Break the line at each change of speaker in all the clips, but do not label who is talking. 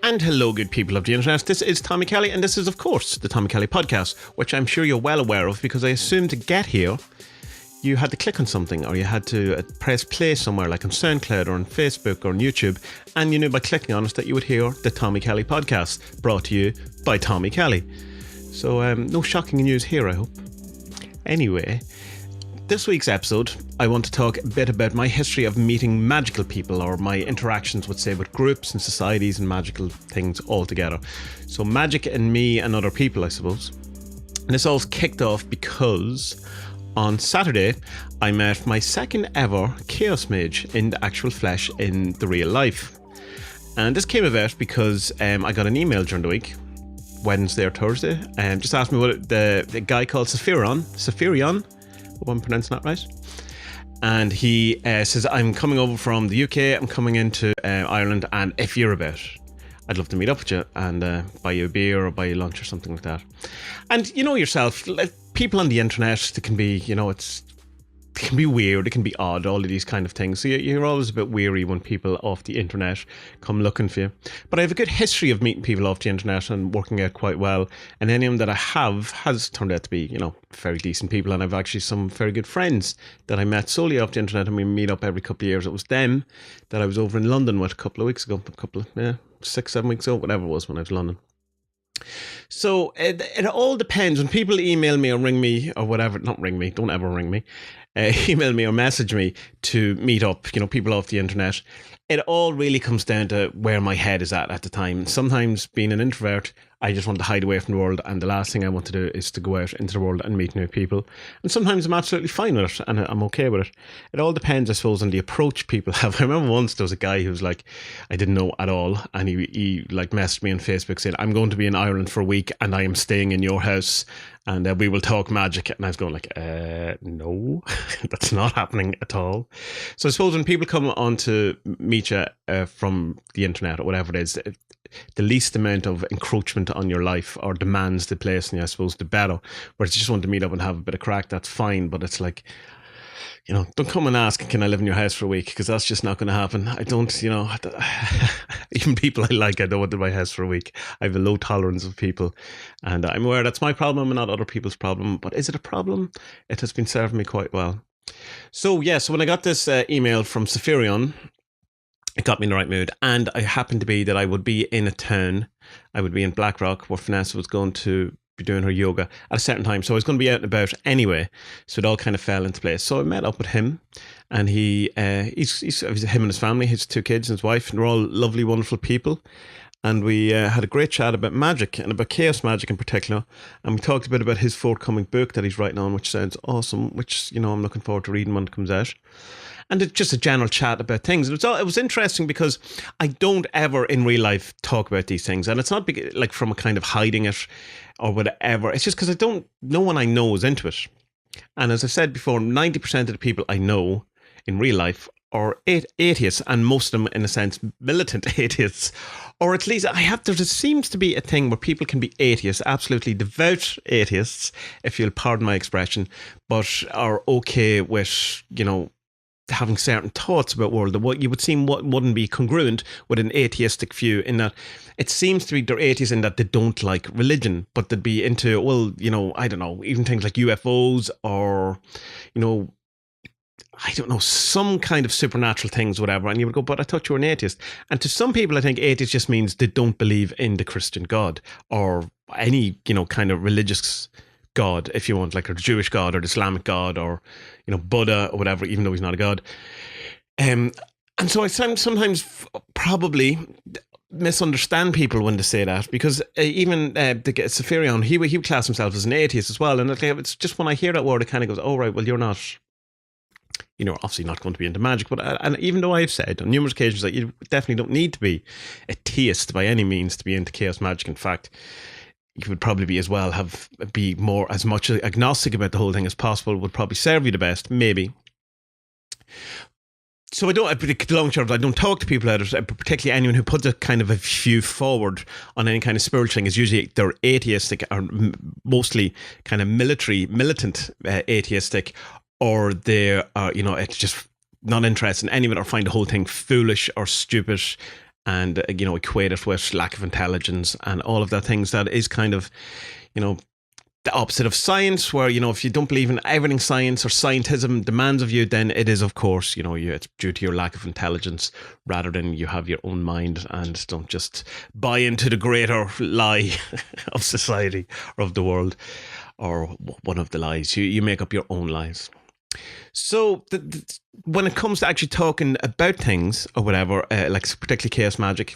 And hello, good people of the internet. This is Tommy Kelly, and this is, of course, the Tommy Kelly podcast, which I'm sure you're well aware of because I assume to get here, you had to click on something or you had to press play somewhere, like on SoundCloud or on Facebook or on YouTube, and you knew by clicking on it that you would hear the Tommy Kelly podcast, brought to you by Tommy Kelly. So, no shocking news here, I hope. Anyway, this week's episode, I want to talk a bit about my history of meeting magical people, or my interactions with, say, with groups and societies and magical things altogether. So Magick and me and other people, I suppose. And this all kicked off because on Saturday, I met my second ever Chaos Mage in the actual flesh, in the real life. And this came about because I got an email during the week, Wednesday or Thursday, and just asked me what the guy called Saphirion, hope I'm pronouncing that right. And he says, I'm coming over from the UK, I'm coming into Ireland, and if you're about, I'd love to meet up with you and buy you a beer or buy you lunch or something like that. And you know yourself, like, people on the internet, they can be, you know, it can be weird, it can be odd, all of these kind of things. So you're always a bit weary when people off the internet come looking for you. But I have a good history of meeting people off the internet and working out quite well. And any of them that I have has turned out to be, you know, very decent people. And I've actually some very good friends that I met solely off the internet, and we meet up every couple of years. It was them that I was over in London with a couple of weeks ago, 6-7 weeks ago, whatever it was, when I was in London. So it all depends. When people email me or ring me or whatever, not ring me, don't ever ring me, email me or message me to meet up, you know, people off the internet, it all really comes down to where my head is at the time. Sometimes, being an introvert, I just want to hide away from the world, and the last thing I want to do is to go out into the world and meet new people. And sometimes I'm absolutely fine with it and I'm okay with it. It all depends, I suppose, on the approach people have. I remember once there was a guy who was like, I didn't know at all, and he like messaged me on Facebook saying, I'm going to be in Ireland for a week and I am staying in your house, and we will talk magic. And I was going like, no, that's not happening at all. So I suppose when people come on to meet you from the internet or whatever it is, the least amount of encroachment on your life or demands they place on you, I suppose, the better. Whereas you just want to meet up and have a bit of crack, that's fine. But it's like, you know, don't come and ask, can I live in your house for a week? Because that's just not going to happen. I don't, you know, even people I like, I don't want in my house for a week. I have a low tolerance of people, and I'm aware that's my problem and not other people's problem. But is it a problem? It has been serving me quite well. So when I got this email from Saphirion, it got me in the right mood, and I happened to be that I would be in a town. I would be in Blackrock, where Vanessa was going to be doing her yoga at a certain time. So I was going to be out and about anyway. So it all kind of fell into place. So I met up with him, and he's him and his family, his 2 kids and his wife, and they're all lovely, wonderful people. And we had a great chat about magic, and about chaos magic in particular. And we talked a bit about his forthcoming book that he's writing on, which sounds awesome, which, you know, I'm looking forward to reading when it comes out. And it's just a general chat about things. It was interesting because I don't ever in real life talk about these things. And it's not like from a kind of hiding it or whatever. It's just because no one I know is into it. And as I've said before, 90% of the people I know in real life are atheists, and most of them, in a sense, militant atheists. Or at least there seems to be a thing where people can be atheists, absolutely devout atheists, if you'll pardon my expression, but are okay with, you know, having certain thoughts about the world that what you would seem wouldn't be congruent with an atheistic view, in that it seems to be they're atheists in that they don't like religion, but they'd be into, well, you know, I don't know, even things like UFOs or, you know, I don't know, some kind of supernatural things, whatever. And you would go, but I thought you were an atheist. And to some people, I think atheist just means they don't believe in the Christian God or any, you know, kind of religious God, if you want, like a Jewish God or the Islamic God or, you know, Buddha or whatever, even though he's not a God. And so I sometimes probably misunderstand people when they say that, because even the Saphirion, he would class himself as an atheist as well. And it's just when I hear that word, it kind of goes, oh, right, well, you're not, you know, obviously not going to be into magic. But and even though I've said on numerous occasions that you definitely don't need to be a theist by any means to be into chaos magic. In fact, you would probably be more as much agnostic about the whole thing as possible, would probably serve you the best, maybe. So long term, I don't talk to people out of it, particularly anyone who puts a kind of a view forward on any kind of spiritual thing is usually they're atheistic, or mostly kind of militant atheistic, or they are, you know, it's just not interested in any of it or find the whole thing foolish or stupid and, equate it with lack of intelligence and all of the things that is kind of, the opposite of science, where, if you don't believe in everything science or scientism demands of you, then it is, of course, it's due to your lack of intelligence rather than you have your own mind and don't just buy into the greater lie of society or of the world, or one of the lies. You make up your own lies. So when it comes to actually talking about things or whatever, like particularly chaos magic,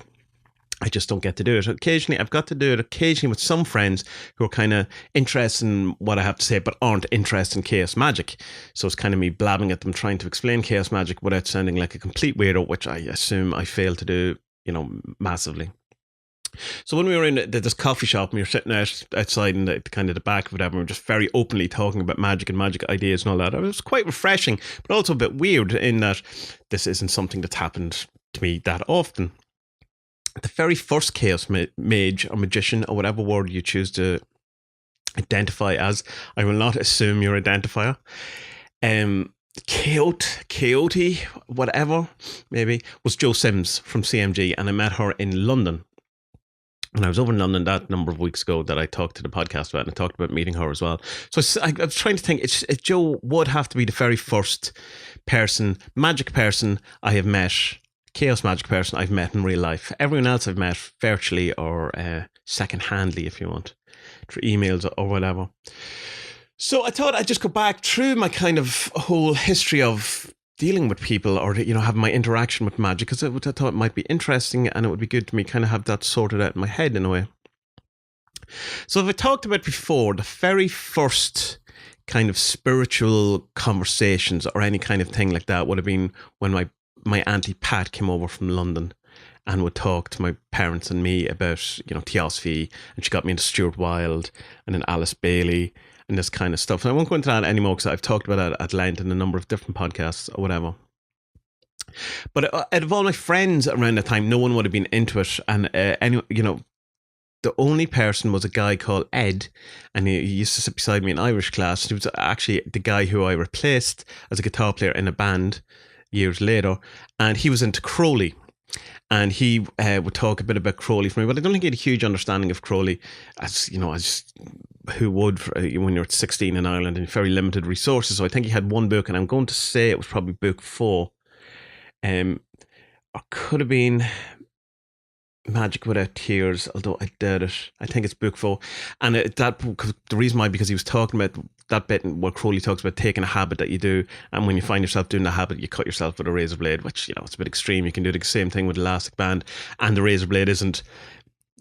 I just don't get to do it. Occasionally, I've got to do it occasionally with some friends who are kind of interested in what I have to say, but aren't interested in chaos magic. So it's kind of me blabbing at them, trying to explain chaos magic without sounding like a complete weirdo, which I assume I fail to do, massively. So when we were in this coffee shop and we were sitting outside in the kind of the back of whatever, we were just very openly talking about magic and magic ideas and all that. It was quite refreshing, but also a bit weird in that this isn't something that's happened to me that often. The very first chaos mage or magician or whatever word you choose to identify as, I will not assume your identifier, Coyote, whatever, maybe, was Jo Sims from CMG, and I met her in London. And I was over in London that number of weeks ago that I talked to the podcast about, and I talked about meeting her as well. So I was trying to think, Jo would have to be the very first magic person I have met, chaos magic person I've met in real life. Everyone else I've met virtually or second-handly, if you want, through emails or whatever. So I thought I'd just go back through my kind of whole history of dealing with people or, having my interaction with magic, because I thought it might be interesting and it would be good to me kind of have that sorted out in my head in a way. So, as I talked about before, the very first kind of spiritual conversations or any kind of thing like that would have been when my Auntie Pat came over from London and would talk to my parents and me about, Theosophy, and she got me into Stuart Wilde and then Alice Bailey and this kind of stuff. And I won't go into that anymore because I've talked about that at length in a number of different podcasts or whatever. But out of all my friends around that time, no one would have been into it. And the only person was a guy called Ed, and he used to sit beside me in Irish class. He was actually the guy who I replaced as a guitar player in a band years later, and he was into Crowley, and he would talk a bit about Crowley for me, but I don't think he had a huge understanding of Crowley, as who would when you're at 16 in Ireland and very limited resources. So I think he had one book, and I'm going to say it was probably book 4, or could have been Magic Without Tears, although I doubt it. I think it's book 4, and the reason why, because he was talking about that bit where Crowley talks about taking a habit that you do, and when you find yourself doing the habit, you cut yourself with a razor blade, which it's a bit extreme. You can do the same thing with elastic band, and the razor blade isn't,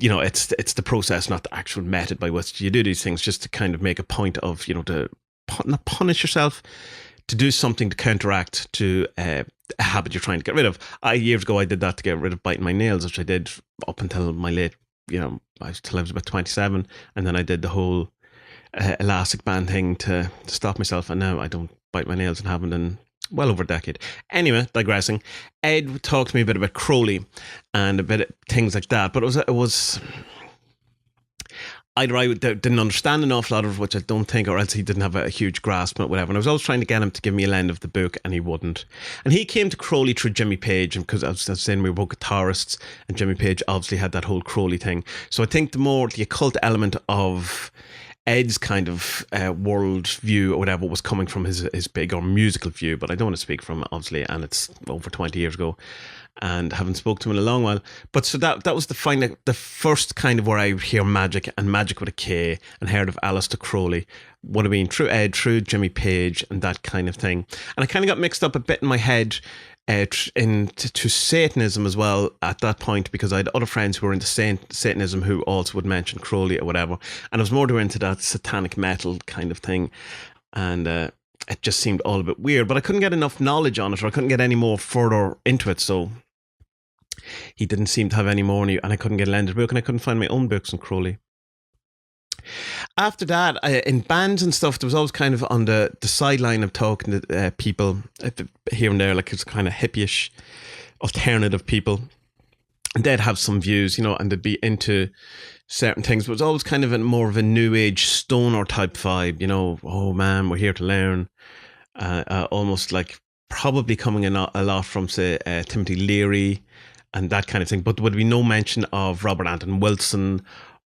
it's the process, not the actual method by which you do these things, just to kind of make a point of, to not punish yourself, to do something to counteract to a habit you're trying to get rid of. Years ago I did that to get rid of biting my nails, which I did up until my late, till I was about 27, and then I did the whole elastic band thing to stop myself, and now I don't bite my nails and haven't in well over a decade. Anyway, digressing. Ed talked to me a bit about Crowley and a bit of things like that, but it was either I didn't understand an awful lot of it, which I don't think, or else he didn't have a huge grasp on it, whatever. And I was always trying to get him to give me a lend of the book, and he wouldn't. And he came to Crowley through Jimmy Page, and because I was saying we were both guitarists, and Jimmy Page obviously had that whole Crowley thing. So I think the occult element of Ed's kind of world view or whatever was coming from his bigger musical view, but I don't want to speak from it, obviously, and it's over 20 years ago and haven't spoke to him in a long while. But so that was the first kind of where I would hear magic, and magic with a K, and heard of Aleister Crowley would have been through Ed, through Jimmy Page and that kind of thing. And I kind of got mixed up a bit in my head into Satanism as well at that point, because I had other friends who were into Satanism who also would mention Crowley or whatever, and I was more into that satanic metal kind of thing, and it just seemed all a bit weird, but I couldn't get enough knowledge on it, or I couldn't get any more further into it, so he didn't seem to have any more, and I couldn't get a lended book, and I couldn't find my own books on Crowley. After that, in bands and stuff, there was always kind of on the sideline of talking to people here and there, like it's kind of hippie-ish alternative people, and they'd have some views, and they'd be into certain things, but it was always kind of more of a new age stoner type vibe, oh man, we're here to learn, almost like probably coming in a lot from, say, Timothy Leary and that kind of thing. But there would be no mention of Robert Anton Wilson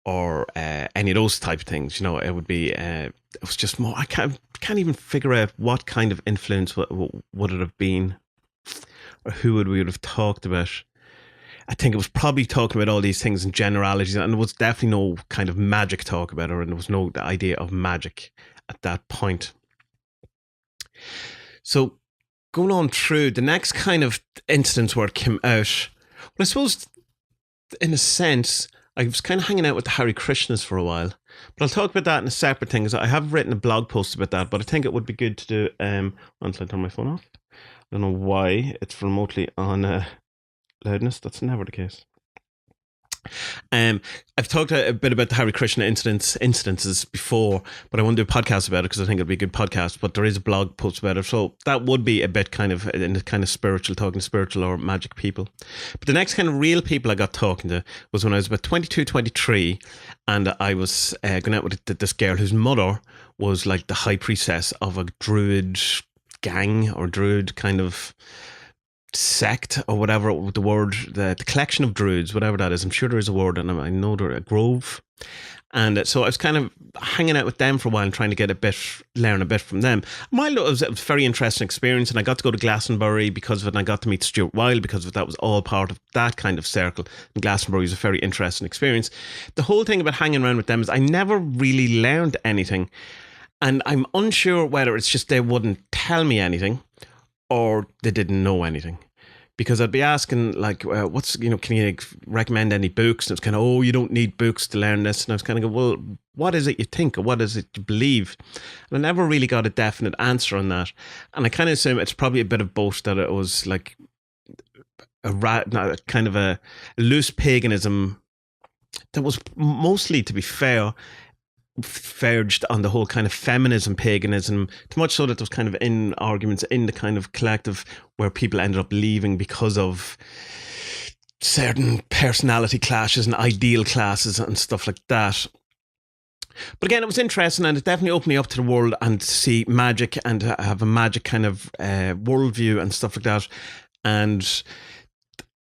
or any of those type of things. It would be. It was just more. I can't even figure out what kind of influence would it have been, or who we would have talked about. I think it was probably talking about all these things in generalities, and there was definitely no kind of magic talk about it, and there was no idea of magic at that point. So going on through the next kind of incidents where it came out, well, I suppose in a sense, I was kind of hanging out with the Hare Krishnas for a while, but I'll talk about that in a separate thing, because I have written a blog post about that, but I think it would be good to do, until I turn my phone off. I don't know why it's remotely on loudness. That's never the case. I've talked a bit about the Hare Krishna incidences before, but I want to do a podcast about it because I think it'd be a good podcast. But there is a blog post about it, so that would be a bit kind of in the kind of spiritual, talking to spiritual or magic people. But the next kind of real people I got talking to was when I was about 22, 23, and I was going out with this girl whose mother was like the high priestess of a druid gang or druid kind of sect or whatever the word, the collection of druids, whatever that is. I'm sure there is a word, and I know they're a grove. And so I was kind of hanging out with them for a while and trying to learn a bit from them. It was a very interesting experience, and I got to go to Glastonbury because of it, and I got to meet Stuart Wilde because of it. That was all part of that kind of circle. And Glastonbury was a very interesting experience. The whole thing about hanging around with them is I never really learned anything, and I'm unsure whether it's just they wouldn't tell me anything or they didn't know anything. Because I'd be asking, like, can you recommend any books? And it's kind of, you don't need books to learn this. And I was kind of well, what is it you think, or what is it you believe? And I never really got a definite answer on that. And I kind of assume it's probably a bit of both, that it was like kind of a loose paganism that was mostly, to be fair, verged on the whole kind of feminism, paganism, too much so that there was kind of in arguments in the kind of collective where people ended up leaving because of certain personality clashes and ideal classes and stuff like that. But again, it was interesting, and it definitely opened me up to the world and to see magic and to have a magic kind of worldview and stuff like that. And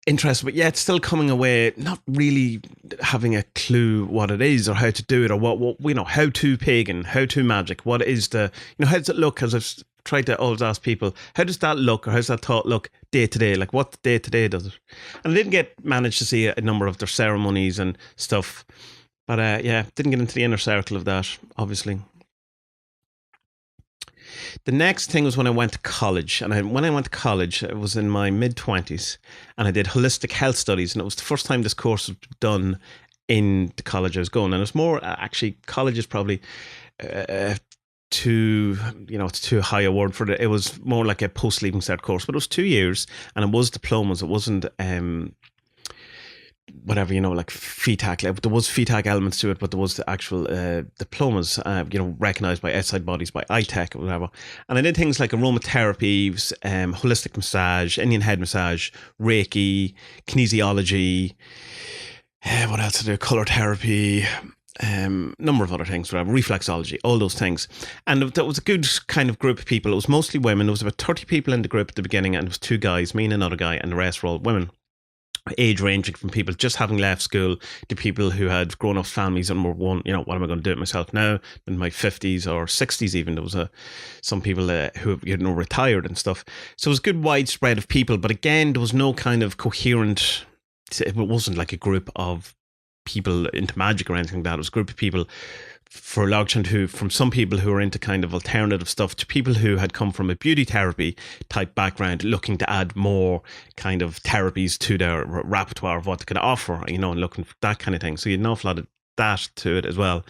interested, but yet still coming away not really having a clue what it is or how to do it, or what how to pagan, how to magic, what is the, how does it look? As I've tried to always ask people, how does that look, or how's that thought look day to day? Like, what day to day does it? And I didn't manage to see a number of their ceremonies and stuff, but didn't get into the inner circle of that, obviously. The next thing was when I went to college, and when I went to college, it was in my mid-20s, and I did holistic health studies, and it was the first time this course was done in the college I was going. And it was more, actually, college is probably it's too high a word for it. It was more like a post-leaving cert course, but it was 2 years, and it was diplomas. It wasn't whatever, like FETAC. There was FETAC elements to it, but there was the actual diplomas, recognised by outside bodies, by ITEC or whatever. And I did things like aromatherapy, holistic massage, Indian head massage, Reiki, kinesiology, what else did I do? Colour therapy, number of other things, whatever, reflexology, all those things. And that was a good kind of group of people. It was mostly women. There was about 30 people in the group at the beginning, and it was 2 guys, me and another guy, and the rest were all women. Age ranging from people just having left school to people who had grown up families and were what am I going to do it myself now, in my 50s or 60s even. There was some people who retired and stuff. So it was a good widespread of people, but again, there was no kind of coherent, it wasn't like a group of people into magic or anything like that. It was a group of people, for a large extent, from some people who were into kind of alternative stuff to people who had come from a beauty therapy type background, looking to add more kind of therapies to their repertoire of what they could offer, and looking for that kind of thing. So you had an awful lot of that to it as well.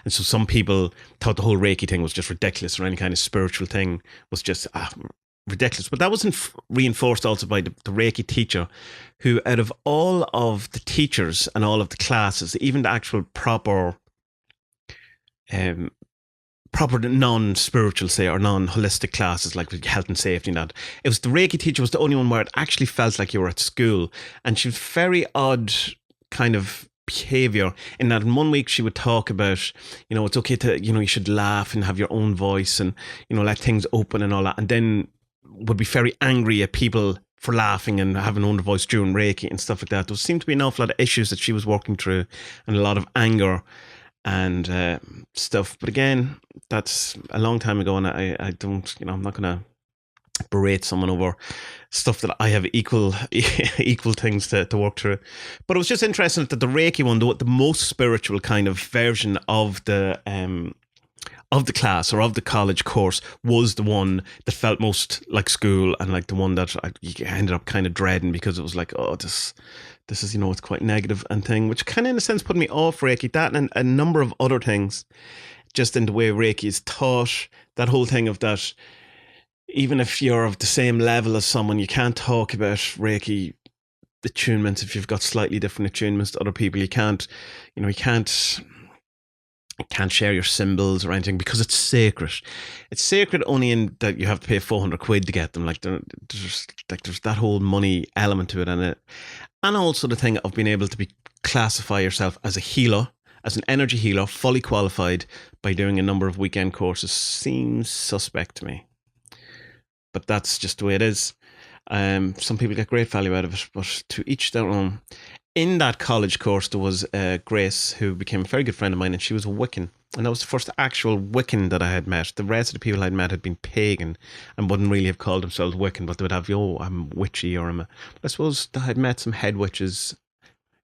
And so some people thought the whole Reiki thing was just ridiculous, or any kind of spiritual thing was just ridiculous. But that wasn't reinforced also by the Reiki teacher, who out of all of the teachers and all of the classes, even the actual proper non-spiritual, say, or non-holistic classes like health and safety and that, it was the Reiki teacher was the only one where it actually felt like you were at school. And she was very odd kind of behavior in that in 1 week she would talk about, it's okay to, you should laugh and have your own voice and, let things open and all that. And then would be very angry at people for laughing and having under voice during Reiki and stuff like that. There seemed to be an awful lot of issues that she was working through and a lot of anger and stuff. But again, that's a long time ago, and I don't, I'm not going to berate someone over stuff that I have equal things to work through. But it was just interesting that the Reiki one, the most spiritual kind of version of the class or of the college course, was the one that felt most like school, and like the one that I ended up kind of dreading, because it was like, oh, this is, it's quite negative and thing, which kind of in a sense put me off Reiki. That and a number of other things, just in the way Reiki is taught, that whole thing of that, even if you're of the same level as someone, you can't talk about Reiki attunements if you've got slightly different attunements to other people. You can't share your symbols or anything, because it's sacred. It's sacred only in that you have to pay 400 quid to get them. Like there's that whole money element to it, and also the thing of being able to classify yourself as a healer, as an energy healer, fully qualified by doing a number of weekend courses, seems suspect to me. But that's just the way it is. Some people get great value out of it, but to each their own. In that college course, there was Grace, who became a very good friend of mine, and she was a Wiccan. And that was the first actual Wiccan that I had met. The rest of the people I'd met had been pagan and wouldn't really have called themselves Wiccan, but they would have, I'm witchy, or I suppose I had met some head witches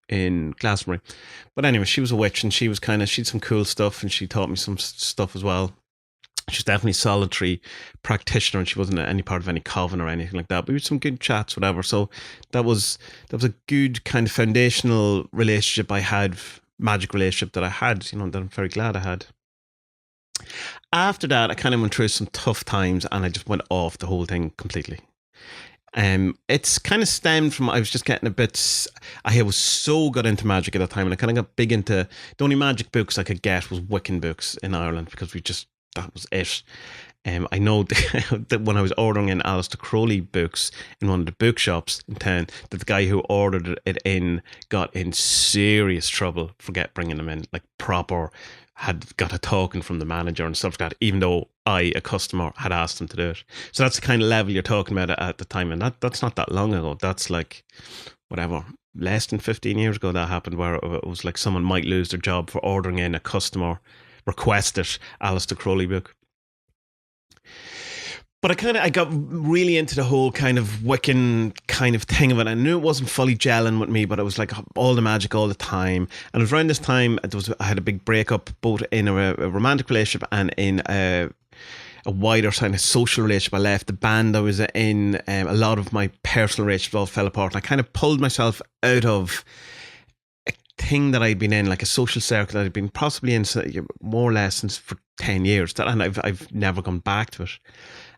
in Glastonbury. But anyway, she was a witch, and she had some cool stuff, and she taught me some stuff as well. She's definitely a solitary practitioner, and she wasn't any part of any coven or anything like that. But we had some good chats, whatever. So that was a good kind of foundational relationship I had, magic relationship that I had, that I'm very glad I had. After that, I kind of went through some tough times, and I just went off the whole thing completely. It's kind of stemmed from, I was just getting I was so got into magic at that time, and I kind of got big into, the only magic books I could get was Wiccan books in Ireland, because that was it. I know that when I was ordering in Aleister Crowley books in one of the bookshops in town, that the guy who ordered it in got in serious trouble for bringing them in, like proper, had got a token from the manager and stuff like that, even though I, a customer, had asked him to do it. So that's the kind of level you're talking about at the time, and that's not that long ago. That's like, whatever, less than 15 years ago that happened, where it was like someone might lose their job for ordering in a customer requested Aleister Crowley book. But I got really into the whole kind of Wiccan kind of thing of it. I knew it wasn't fully gelling with me, but I was like all the magic all the time. And it was around this time I had a big breakup, both in a romantic relationship and in a wider kind of social relationship. I left the band I was in. A lot of my personal relationships all fell apart, and I kind of pulled myself out of thing that I'd been in, like a social circle that I'd been possibly in more or less since for 10 years, and I've never gone back to it.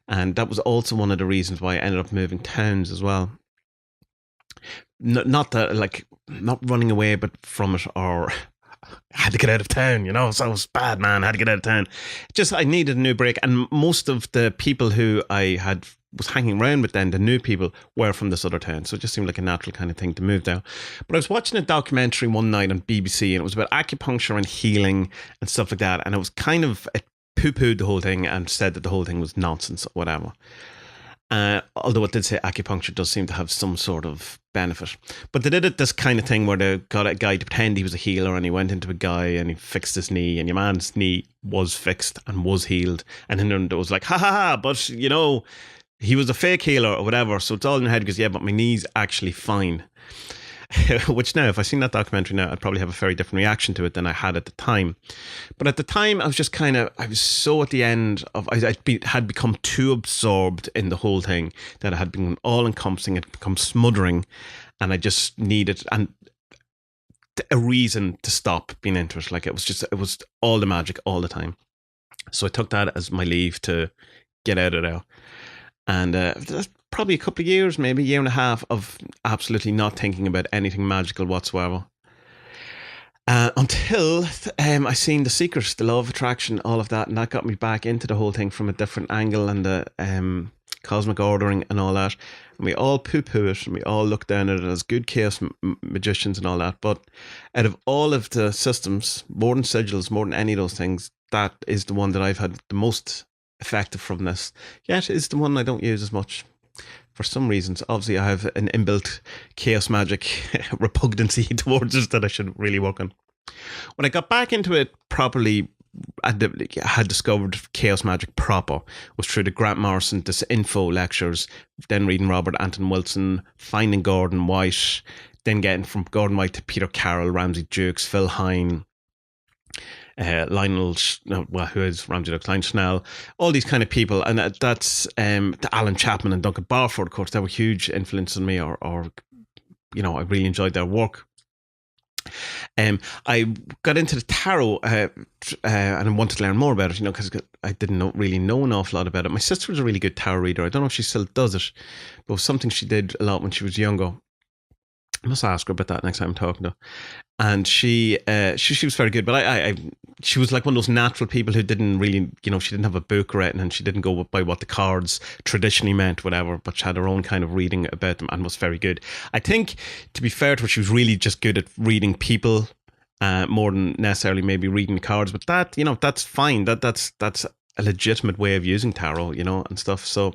And that was also one of the reasons why I ended up moving towns as well. Not that, like, not running away but from it, or I had to get out of town, so it was bad, man. I had to get out of town. Just, I needed a new break. And most of the people who I was hanging around with then, the new people, were from this other town. So it just seemed like a natural kind of thing to move down. But I was watching a documentary one night on BBC, and it was about acupuncture and healing and stuff like that. And it was kind of, it poo-pooed the whole thing and said that the whole thing was nonsense or whatever. Although it did say acupuncture does seem to have some sort of benefit. But they did it this kind of thing where they got a guy to pretend he was a healer, and he went into a guy and he fixed his knee, and your man's knee was fixed and was healed. And then it was like, ha, but he was a fake healer or whatever. So it's all in your head because, yeah, but my knee's actually fine. Which now, if I seen that documentary now, I'd probably have a very different reaction to it than I had at the time. But at the time, I was just I was so at the end of, I had become too absorbed in the whole thing that it had been all-encompassing, it had become smothering, and I just needed a reason to stop being into it. Like, it was all the magic all the time. So I took that as my leave to get out of there. And that's probably a couple of years, maybe a year and a half, of absolutely not thinking about anything magical whatsoever. Until I seen The Secret, the law of attraction, all of that, and that got me back into the whole thing from a different angle, and the cosmic ordering and all that. And we all poo-poo it, and we all look down at it as good chaos magicians and all that. But out of all of the systems, more than sigils, more than any of those things, that is the one that I've had the most effective from this. Yet it's the one I don't use as much for some reasons. Obviously, I have an inbuilt chaos magic repugnancy towards it that I should really work on. When I got back into it properly, I had discovered chaos magic proper was through the Grant Morrison Disinfo lectures, then reading Robert Anton Wilson, finding Gordon White, then getting from Gordon White to Peter Carroll, Ramsey Jukes, Phil Hine, Lionel, who is Ramsey Dukes, Lionel Schnell, all these kind of people, and that's the Alan Chapman and Duncan Barford, of course, they were huge influence on me, or I really enjoyed their work. I got into the tarot and I wanted to learn more about it, because I didn't really know an awful lot about it. My sister was a really good tarot reader. I don't know if she still does it, but it was something she did a lot when she was younger. I must ask her about that next time I'm talking to her. And she was very good, but she was like one of those natural people who didn't really, she didn't have a book written and she didn't go by what the cards traditionally meant, whatever, but she had her own kind of reading about them and was very good. I think, to be fair to her, she was really just good at reading people more than necessarily maybe reading the cards, but that, that's fine. That's a legitimate way of using tarot, and stuff. So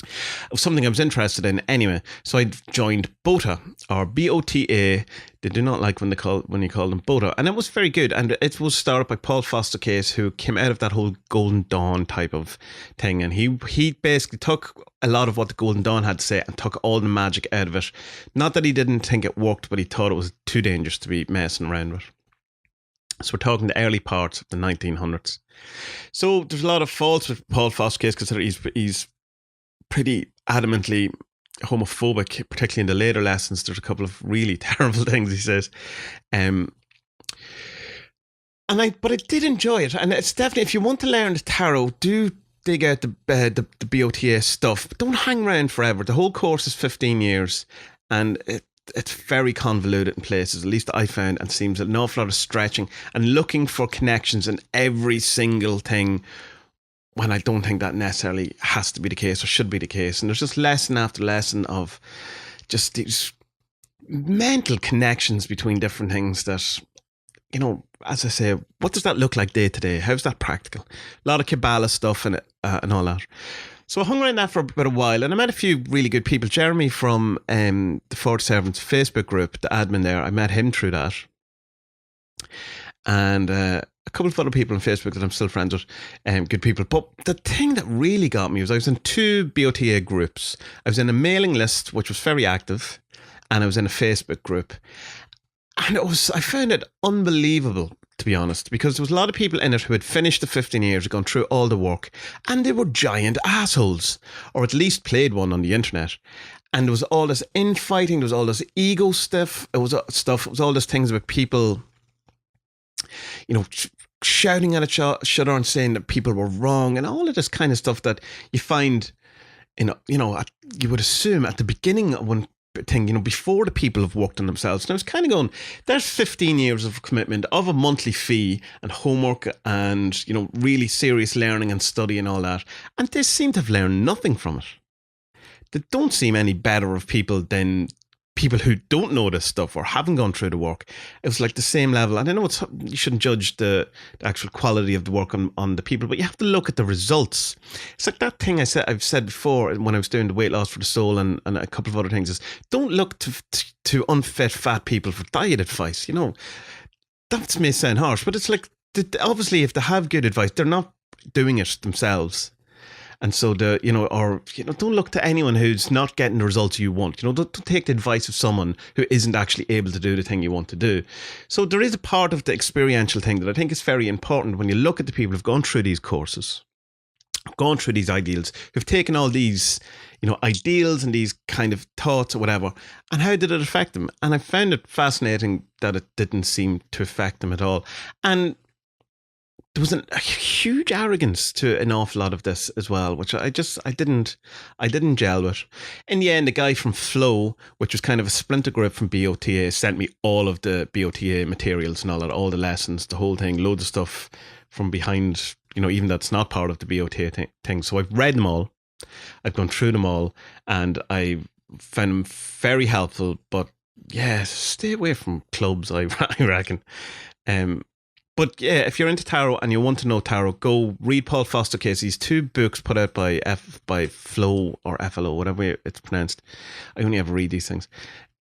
it was something I was interested in anyway. So I joined BOTA, or BOTA. They do not like when you call them BOTA, and it was very good. And it was started by Paul Foster Case, who came out of that whole Golden Dawn type of thing, and he basically took a lot of what the Golden Dawn had to say and took all the magic out of it. Not that he didn't think it worked, but he thought it was too dangerous to be messing around with. So we're talking the early parts of the 1900s. So there's a lot of faults with Paul Foster Case, because he's pretty adamantly homophobic, particularly in the later lessons. There's a couple of really terrible things he says, but I did enjoy it, and it's definitely, if you want to learn the tarot, do dig out the BOTA stuff, but don't hang around forever. The whole course is 15 years, and it's very convoluted in places, at least I found, and seems an awful lot of stretching and looking for connections in every single thing, when I don't think that necessarily has to be the case or should be the case. And there's just lesson after lesson of just these mental connections between different things that, as I say, what does that look like day to day? How's that practical? A lot of Kabbalah stuff and all that. So I hung around that for about a while, and I met a few really good people. Jeremy from the Fort Servants Facebook group, the admin there, I met him through that. And a couple of other people on Facebook that I'm still friends with, good people. But the thing that really got me was I was in 2 BOTA groups. I was in a mailing list, which was very active, and I was in a Facebook group. And I found it unbelievable, to be honest, because there was a lot of people in it who had finished the 15 years, had gone through all the work, and they were giant assholes, or at least played one on the internet. And there was all this infighting, there was all this ego stuff, it was all these things about people, shouting at each other and saying that people were wrong, and all of this kind of stuff that you find, you would assume at the beginning of one thing, before the people have worked on themselves. And I was kind of going, there's 15 years of commitment of a monthly fee and homework and, really serious learning and study and all that. And they seem to have learned nothing from it. They don't seem any better of people than people who don't know this stuff or haven't gone through the work. It was like the same level. And I know you shouldn't judge the actual quality of the work on the people, but you have to look at the results. It's like that thing I've said before when I was doing the weight loss for the soul and a couple of other things, is don't look to unfit fat people for diet advice. That may sound harsh, but it's like, obviously if they have good advice, they're not doing it themselves. And so don't look to anyone who's not getting the results you want. Don't take the advice of someone who isn't actually able to do the thing you want to do. So there is a part of the experiential thing that I think is very important when you look at the people who've gone through these courses, gone through these ideals, who've taken all these, ideals and these kind of thoughts or whatever, and how did it affect them? And I found it fascinating that it didn't seem to affect them at all. And there was a huge arrogance to an awful lot of this as well, which I didn't gel with. In the end, the guy from Flow, which was kind of a splinter group from BOTA, sent me all of the BOTA materials and all the lessons, the whole thing, loads of stuff from behind, even that's not part of the BOTA thing. So I've read them all, I've gone through them all, and I found them very helpful. But yeah, stay away from clubs, I reckon. But yeah, if you're into tarot and you want to know tarot, go read Paul Foster Casey's 2 books put out by Flow or FLO, whatever it's pronounced. I only ever read these things.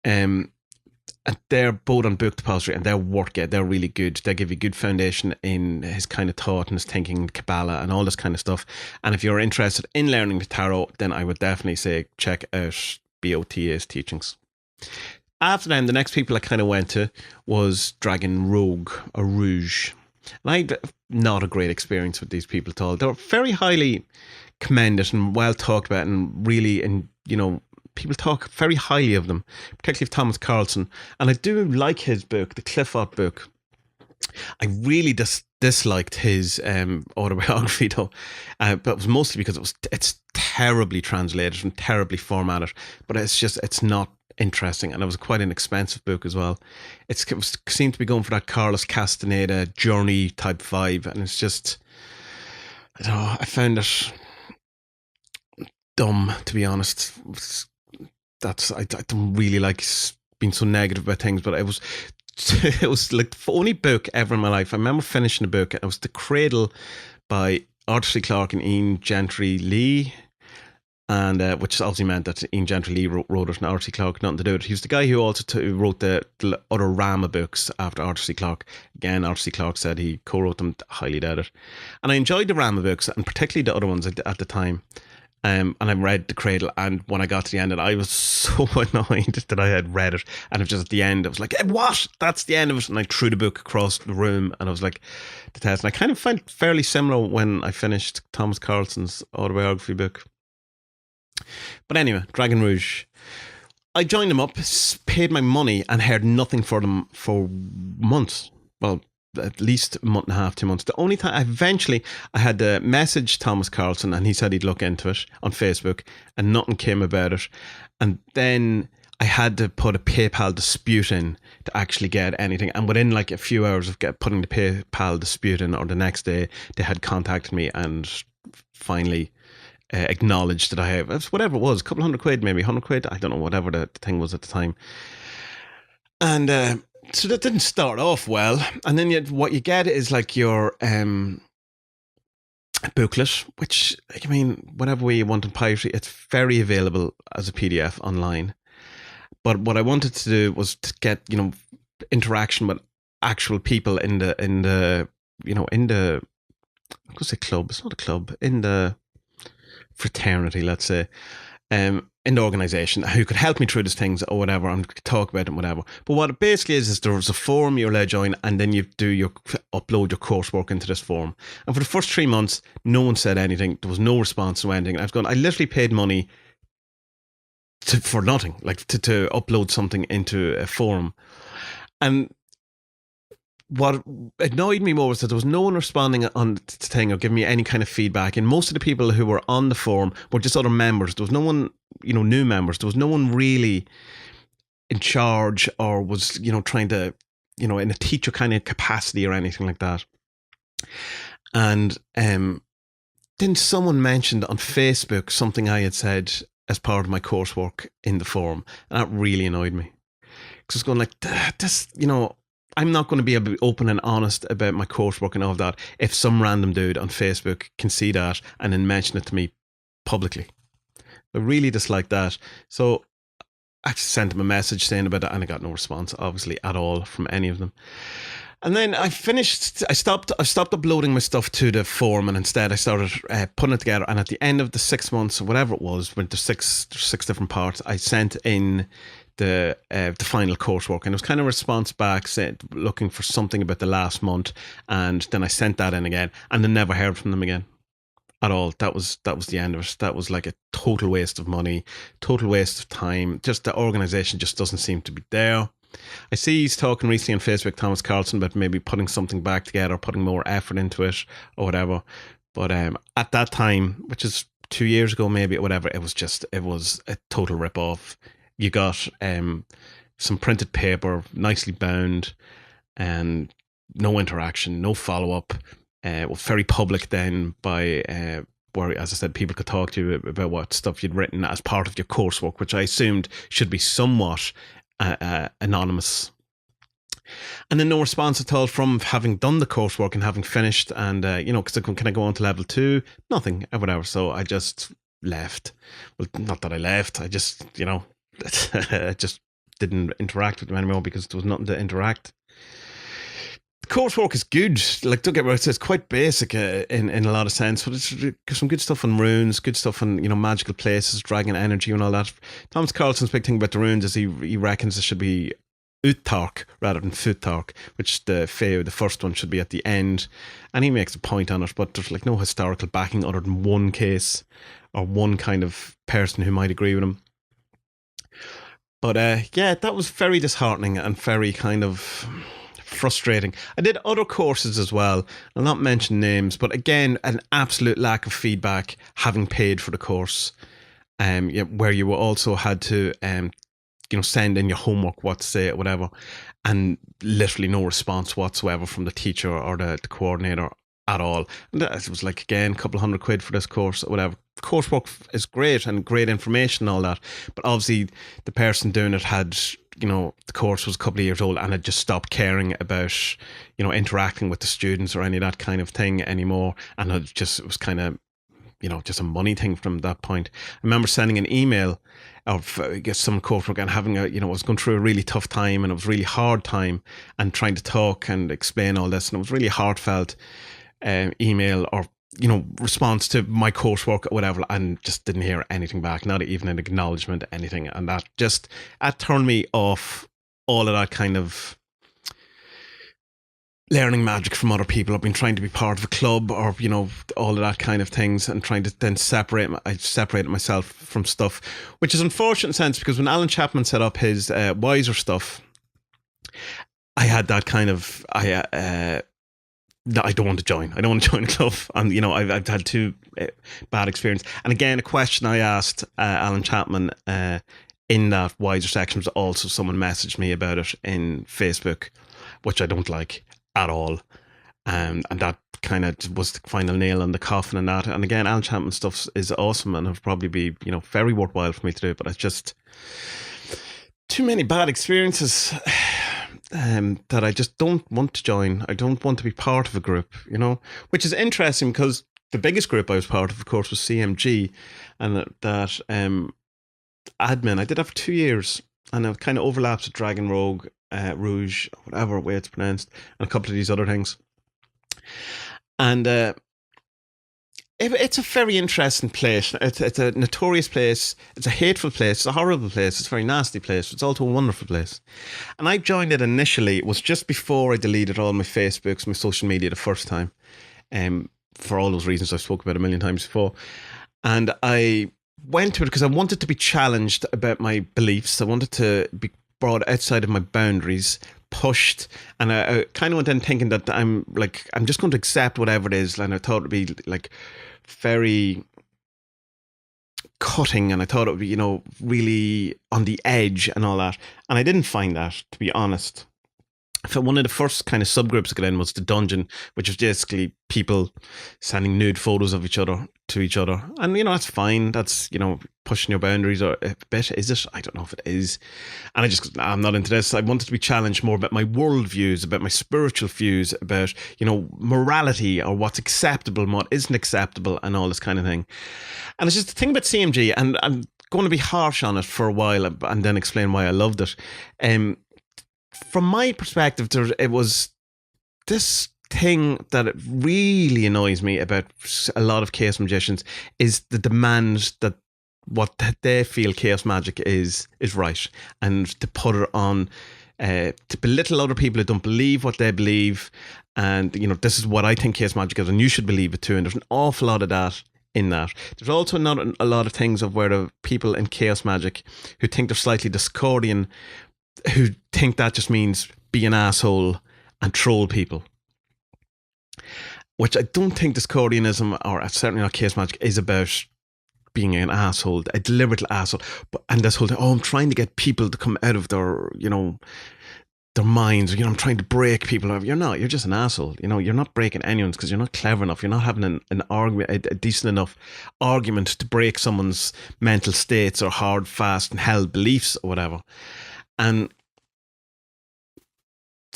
And they're both on Book Depository, and they're worth it. They're really good. They give you good foundation in his kind of thought and his thinking, Kabbalah and all this kind of stuff. And if you're interested in learning the tarot, then I would definitely say check out BOTA's teachings. After them, the next people I kind of went to was Dragon Rogue or Rouge. And I had not a great experience with these people at all. They were very highly commended and well talked about, and really, and people talk very highly of them, particularly of Thomas Carlson. And I do like his book, the Clifford book. I really disliked his autobiography though, but it was mostly because it's terribly translated and terribly formatted. But it's not interesting, and it was quite an expensive book as well. It seemed to be going for that Carlos Castaneda journey type vibe, and it's just, I don't know, I found it dumb, to be honest. I don't really like being so negative about things, but it was like the only book ever in my life. I remember finishing a book, and it was The Cradle by Arthur C. Clarke and Ian Gentry Lee. And which obviously meant that Ian Gentry Lee wrote it and Arthur C. Clarke nothing to do with it. He was the guy who also wrote the other Rama books after Arthur C. Clarke. Again, Arthur C. Clarke said he co-wrote them, highly doubt it. And I enjoyed the Rama books, and particularly the other ones at the time. And I read The Cradle, and when I got to the end, and I was so annoyed that I had read it, and it was just at the end, I was like, what? That's the end of it. And I threw the book across the room, and I was like, the test. And I kind of found it fairly similar when I finished Thomas Carlson's autobiography book. But anyway, Dragon Rouge. I joined them up, paid my money, and heard nothing for them for months. Well, at least a month and a half, 2 months. The only time I had to message Thomas Carlson, and he said he'd look into it on Facebook, and nothing came about it. And then I had to put a PayPal dispute in to actually get anything. And within like a few hours of putting the PayPal dispute in, or the next day, they had contacted me and finally acknowledged that I have whatever it was, a couple £100, maybe £100, I don't know, whatever the thing was at the time. And so that didn't start off well. And then what you get is like your booklet, which, like, I mean, whatever way you want in piracy, it's very available as a PDF online. But what I wanted to do was to get interaction with actual people in the I'm going to say club. It's not a club. In the fraternity, let's say, in the organisation, who could help me through these things or whatever, and talk about them, whatever. But what it basically is there's a forum you're allowed to join, and then you upload your coursework into this forum. And for the first 3 months, no one said anything. There was no response to anything. I literally paid money for nothing, like to upload something into a forum. And what annoyed me more was that there was no one responding on the thing or giving me any kind of feedback. And most of the people who were on the forum were just other members. There was no one, new members. There was no one really in charge or was, trying to, in a teacher kind of capacity or anything like that. And then someone mentioned on Facebook something I had said as part of my coursework in the forum. And that really annoyed me. Because it's going like, this, I'm not going to be able to be open and honest about my coursework and all of that if some random dude on Facebook can see that and then mention it to me publicly. I really dislike that. So I sent him a message saying about it, and I got no response, obviously, at all from any of them. And then I stopped uploading my stuff to the forum, and instead I started putting it together. And at the end of the 6 months, or whatever it was, when there's six different parts, I sent in the final coursework, and it was kind of a response back saying, looking for something about the last month. And then I sent that in again, and then never heard from them again at all. That was the end of it. That was like a total waste of money, total waste of time. Just the organisation just doesn't seem to be there. I see he's talking recently on Facebook, Thomas Carlson, about maybe putting something back together, putting more effort into it or whatever. But at that time, which is 2 years ago maybe or whatever, it was a total rip-off. You got some printed paper, nicely bound, and no interaction, no follow-up. It was very public then by where, as I said, people could talk to you about what stuff you'd written as part of your coursework, which I assumed should be somewhat anonymous. And then no response at all from having done the coursework and having finished. And, because can I go on to level 2? Nothing, whatever. So I just left. Well, not that I left. I just, I just didn't interact with them anymore because there was nothing to interact. The coursework is good. Like, don't get me wrong, it's quite basic in a lot of sense, but it's some good stuff on runes, good stuff on, magical places, dragon energy and all that. Thomas Carlson's big thing about the runes is he reckons it should be Uttark rather than Futtark, which the first one should be at the end, and he makes a point on it, but there's like no historical backing other than one case or one kind of person who might agree with him. But that was very disheartening and very kind of frustrating. I did other courses as well. I'll not mention names, but again, an absolute lack of feedback having paid for the course, where you also had to send in your homework, what to say, whatever, and literally no response whatsoever from the teacher or the coordinator at all. And it was like, again, a couple of £100 for this course or whatever. Coursework is great and great information and all that, but obviously the person doing it had, the course was a couple of years old and had just stopped caring about, interacting with the students or any of that kind of thing anymore, and it was kind of, just a money thing from that point. I remember sending an email of some coursework and having I was going through a really tough time, and it was a really hard time, and trying to talk and explain all this, and it was really heartfelt email or response to my coursework or whatever, and just didn't hear anything back, not even an acknowledgement, anything. And that turned me off all of that kind of learning magic from other people. I've been trying to be part of a club or, all of that kind of things, and trying to then I separated myself from stuff, which is unfortunate in a sense, because when Alan Chapman set up his Wiser stuff, I had that kind of, I don't want to join. I don't want to join a club. And, I've had two bad experience. And again, a question I asked Alan Chapman in that Wiser section was also someone messaged me about it in Facebook, which I don't like at all. And that kind of was the final nail on the coffin and that. And again, Alan Chapman stuff is awesome and it'll probably be, very worthwhile for me to do. But it's just too many bad experiences that I just don't want to join. I don't want to be part of a group, which is interesting because the biggest group I was part of course, was CMG, and that admin I did that for 2 years, and it kind of overlaps with Dragon Rogue, Rouge, whatever way it's pronounced, and a couple of these other things. And it's a very interesting place. It's a notorious place. It's a hateful place. It's a horrible place. It's a very nasty place. It's also a wonderful place. And I joined it initially. It was just before I deleted all my Facebooks, my social media the first time, for all those reasons I've spoken about a million times before. And I went to it because I wanted to be challenged about my beliefs. I wanted to be brought outside of my boundaries, pushed, and I kind of went in thinking that I'm just going to accept whatever it is, and I thought it'd be like very cutting, and I thought it would be really on the edge and all that, and I didn't find that, to be honest. So one of the first kind of subgroups I got in was the dungeon, which was basically people sending nude photos of each other to each other. And, that's fine. That's, pushing your boundaries or a bit. Is it? I don't know if it is. And I'm not into this. I wanted to be challenged more about my world views, about my spiritual views, about, morality or what's acceptable and what isn't acceptable and all this kind of thing. And it's just the thing about CMG, and I'm going to be harsh on it for a while and then explain why I loved it. From my perspective, it was this thing that it really annoys me about a lot of chaos magicians is the demand that what they feel chaos magic is right, and to put it on, to belittle other people who don't believe what they believe, and this is what I think chaos magic is, and you should believe it too. And there's an awful lot of that in that. There's also not a lot of things of where the people in chaos magic who think they're slightly Discordian, who think that just means be an asshole and troll people, which I don't think Discordianism, or certainly not chaos magic, is about being an asshole, a deliberate asshole. And this whole thing, I'm trying to get people to come out of their, their minds, I'm trying to break people. You're not, you're just an asshole. You're not breaking anyone's because you're not clever enough. You're not having an argument, a decent enough argument to break someone's mental states or hard, fast and held beliefs or whatever. And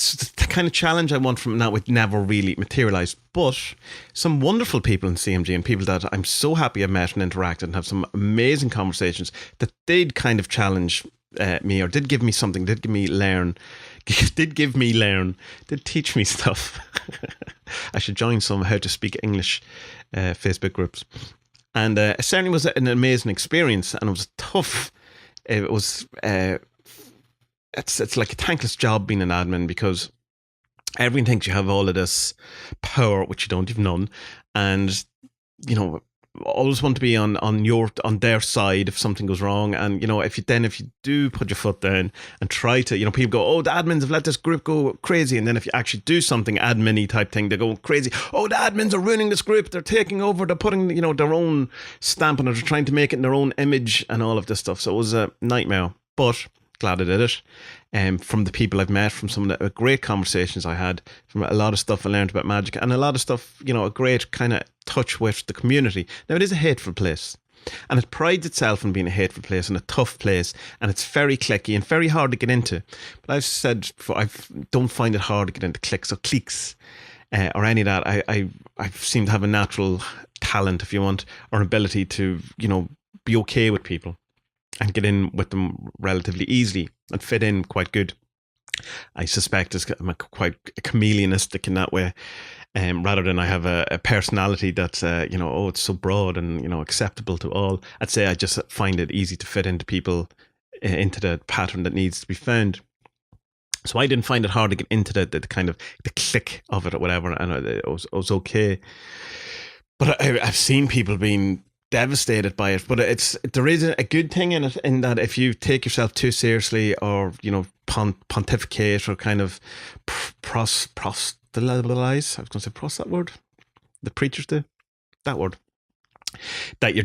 the kind of challenge I want from that would never really materialize. But some wonderful people in CMG and people that I'm so happy I've met and interacted and have some amazing conversations that did kind of challenge me, or did give me something, did teach me stuff. I should join some how to speak English Facebook groups. And it certainly was an amazing experience, and it was tough. It was it's like a thankless job being an admin, because everyone thinks you have all of this power, which you don't, you've none, and always want to be on their side if something goes wrong. And if you do put your foot down and try to, people go, oh, the admins have let this group go crazy, and then if you actually do something admin-y type thing, they go crazy. Oh, the admins are ruining this group, they're taking over, they're putting their own stamp on it, they're trying to make it in their own image and all of this stuff. So it was a nightmare, but glad I did it. From the people I've met, from some of the great conversations I had, from a lot of stuff I learned about Magick, and a lot of stuff, a great kind of touch with the community. Now, it is a hateful place, and it prides itself on being a hateful place and a tough place, and it's very cliquey and very hard to get into. But I've said before, I don't find it hard to get into cliques or any of that. I seem to have a natural talent, if you want, or ability to, be okay with people and get in with them relatively easily and fit in quite good. I suspect I'm quite chameleonistic in that way, rather than I have a personality that's, it's so broad and, acceptable to all. I'd say I just find it easy to fit into people, into the pattern that needs to be found. So I didn't find it hard to get into the kind of the click of it or whatever, and it was okay. But I've seen people being devastated by it, but there is a good thing in it, in that if you take yourself too seriously, or pontificate, or kind of proselytize, I was going to say that word, the preachers do that word, that you're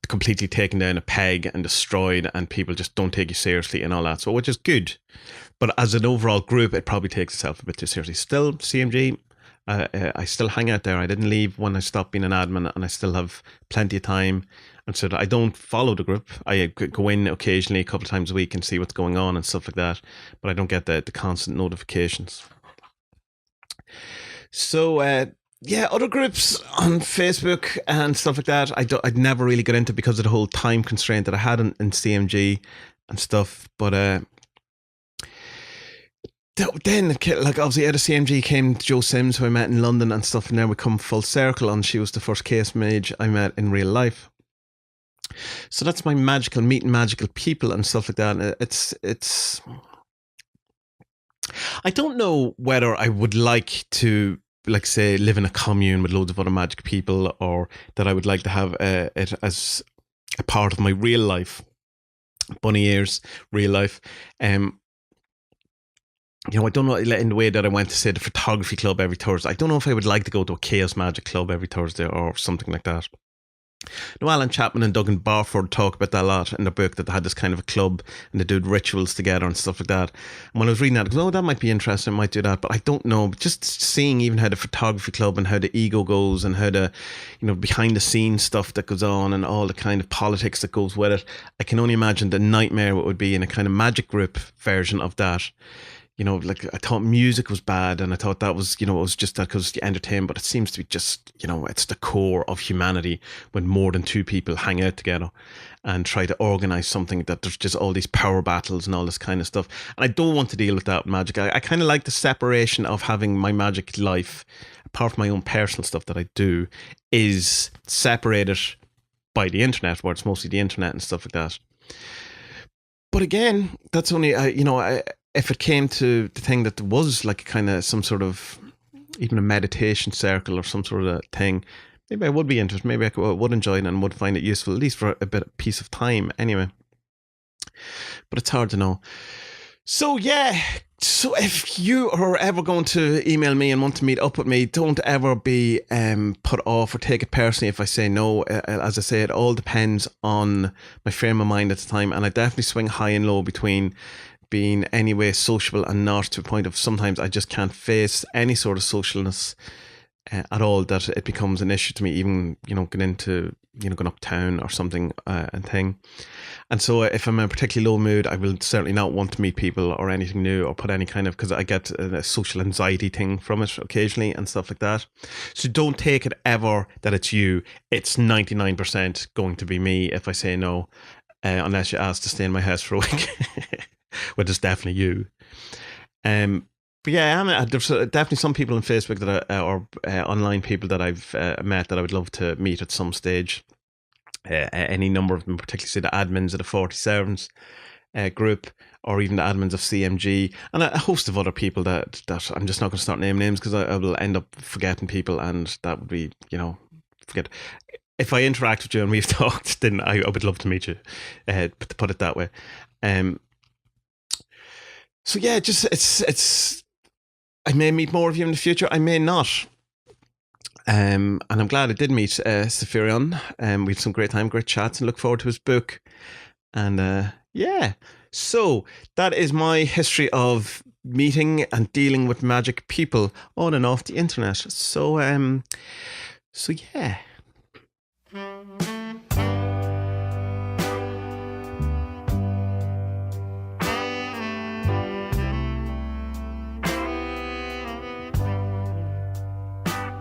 completely taken down a peg and destroyed, and people just don't take you seriously and all that, so which is good. But as an overall group, it probably takes itself a bit too seriously. Still, CMG, I still hang out there. I didn't leave when I stopped being an admin, and I still have plenty of time. And so I don't follow the group. I go in occasionally, a couple of times a week, and see what's going on and stuff like that. But I don't get the constant notifications. So other groups on Facebook and stuff like that, I'd never really got into because of the whole time constraint that I had in CMG and stuff. But then, like, obviously out of CMG came Jo Sims, who I met in London and stuff, and now we come full circle, and she was the first chaos mage I met in real life. So that's my meeting magical people and stuff like that. It's I don't know whether I would like to, like, say, live in a commune with loads of other magic people, or that I would like to have it as a part of my real life, bunny ears, real life. I don't know, in the way that I went to, say, the photography club every Thursday. I don't know if I would like to go to a Chaos Magic club every Thursday or something like that. Now, Alan Chapman and Duggan Barford talk about that a lot in their book, that they had this kind of a club and they did rituals together and stuff like that. And when I was reading that, I go, oh, that might be interesting, I might do that. But I don't know. But just seeing even how the photography club and how the ego goes, and how the, behind the scenes stuff that goes on, and all the kind of politics that goes with it, I can only imagine the nightmare it would be in a kind of magic group version of that. Like, I thought music was bad, and I thought that was, it was just that because you entertain, but it seems to be just, it's the core of humanity when more than two people hang out together and try to organise something, that there's just all these power battles and all this kind of stuff. And I don't want to deal with that with magic. I kind of like the separation of having my magic life, apart from my own personal stuff that I do, is separated by the internet, where it's mostly the internet and stuff like that. But again, that's only, if it came to the thing that was like kind of some sort of, even a meditation circle or some sort of thing, maybe I would be interested. Maybe I would enjoy it and would find it useful, at least for a bit of piece of time anyway. But it's hard to know. So yeah, so if you are ever going to email me and want to meet up with me, don't ever be put off or take it personally if I say no. As I say, it all depends on my frame of mind at the time, and I definitely swing high and low between being anyway sociable and not, to a point of sometimes I just can't face any sort of socialness at all, that it becomes an issue to me, even get into going uptown or something and thing. And so if I'm in a particularly low mood, I will certainly not want to meet people or anything new or put any kind of, because I get a social anxiety thing from it occasionally and stuff like that. So don't take it ever that it's you. It's 99% going to be me if I say no, unless you ask to stay in my house for a week, which is definitely you. But yeah, there's definitely some people on Facebook that or online people that I've met that I would love to meet at some stage. Any number of them, particularly say the admins of the 47s group, or even the admins of CMG, and a host of other people that I'm just not going to start naming names because I will end up forgetting people, and that would be, forget. If I interact with you and we've talked, then I would love to meet you, to put it that way. So yeah, just it's. I may meet more of you in the future. I may not. And I'm glad I did meet Safirion. We had some great time, great chats, and look forward to his book. And yeah, so that is my history of meeting and dealing with magic people on and off the internet. So yeah.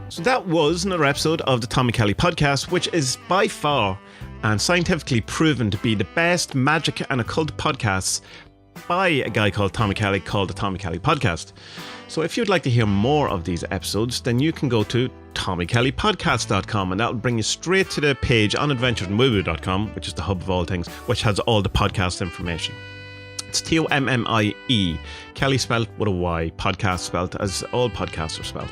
So that was another episode of the Tommy Kelly podcast, which is by far and scientifically proven to be the best magic and occult podcasts by a guy called Tommy Kelly, called the Tommy Kelly Podcast. So if you'd like to hear more of these episodes, then you can go to TommyKellyPodcast.com, and that'll bring you straight to the page on adventuresinwoo.com, which is the hub of all things, which has all the podcast information. It's TOMMIE, Kelly spelt with a Y, podcast spelt as all podcasts are spelt.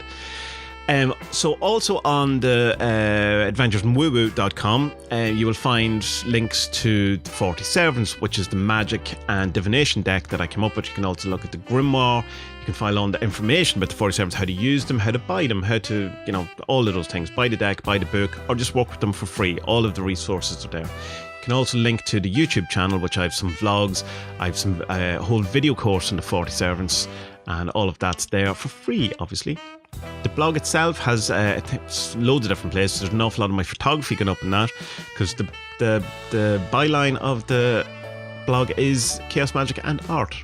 So also on the adventuresinwoo.com, you will find links to the 47s, which is the magic and divination deck that I came up with. You can also look at the Grimoire. You can find all the information about the 47s, how to use them, how to buy them, how to, all of those things. Buy the deck, buy the book, or just work with them for free. All of the resources are there. You can also link to the YouTube channel, which I have some vlogs. I have some whole video course on the 47s, and all of that's there for free, obviously. The blog itself has loads of different places. There's an awful lot of my photography going up in that, because the byline of the blog is Chaos Magic and Art.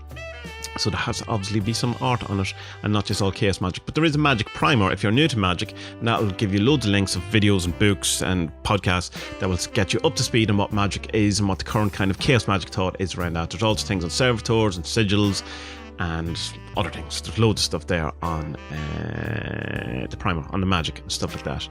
So there has to obviously be some art on it, and not just all Chaos Magic. But there is a Magic Primer if you're new to Magic, and that will give you loads of links of videos and books and podcasts that will get you up to speed on what Magic is and what the current kind of Chaos Magic thought is around that. There's also things on servitors and sigils and other things. There's loads of stuff there on the primer, on the magic and stuff like that.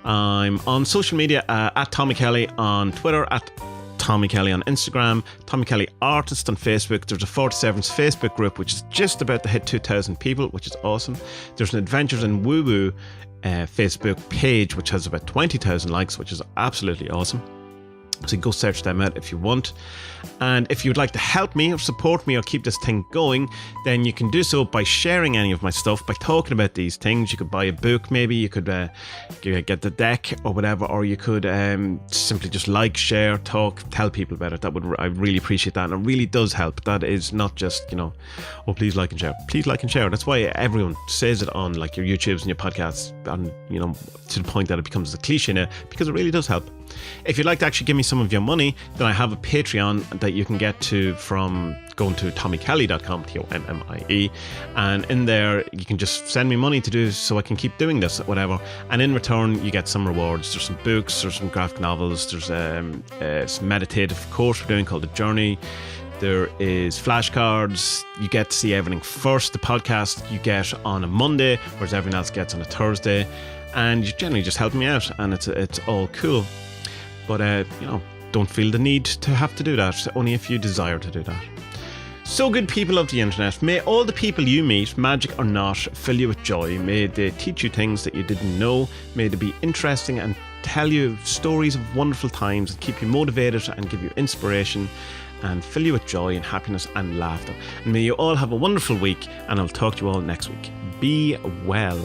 I'm on social media at Tommy Kelly on Twitter, at Tommy Kelly on Instagram, Tommy Kelly Artist on Facebook. There's a 47s Facebook group which is just about to hit 2,000 people, which is awesome. There's an Adventures in Woo Woo Facebook page which has about 20,000 likes, which is absolutely awesome. So go search them out if you want. And if you'd like to help me or support me or keep this thing going, then you can do so by sharing any of my stuff, by talking about these things. You could buy a book, maybe you could get the deck or whatever, or you could simply just like, share, talk, tell people about it. I really appreciate that, and it really does help. That is not just, oh, please like and share. Please like and share. That's why everyone says it on like your YouTubes and your podcasts, and to the point that it becomes a cliche now, because it really does help. If you'd like to actually give me some of your money, then I have a Patreon that you can get to from going to TommyKelly.com, TOMMIE, and in there you can just send me money to do so I can keep doing this, whatever, and in return you get some rewards. There's some books, there's some graphic novels, there's some meditative course we're doing called The Journey. There is flashcards. You get to see everything first. The podcast you get on a Monday, whereas everyone else gets on a Thursday, and you generally just help me out, and it's all cool. But, don't feel the need to have to do that, only if you desire to do that. So good people of the internet, may all the people you meet, magic or not, fill you with joy. May they teach you things that you didn't know. May they be interesting and tell you stories of wonderful times and keep you motivated and give you inspiration and fill you with joy and happiness and laughter. And may you all have a wonderful week, and I'll talk to you all next week. Be well.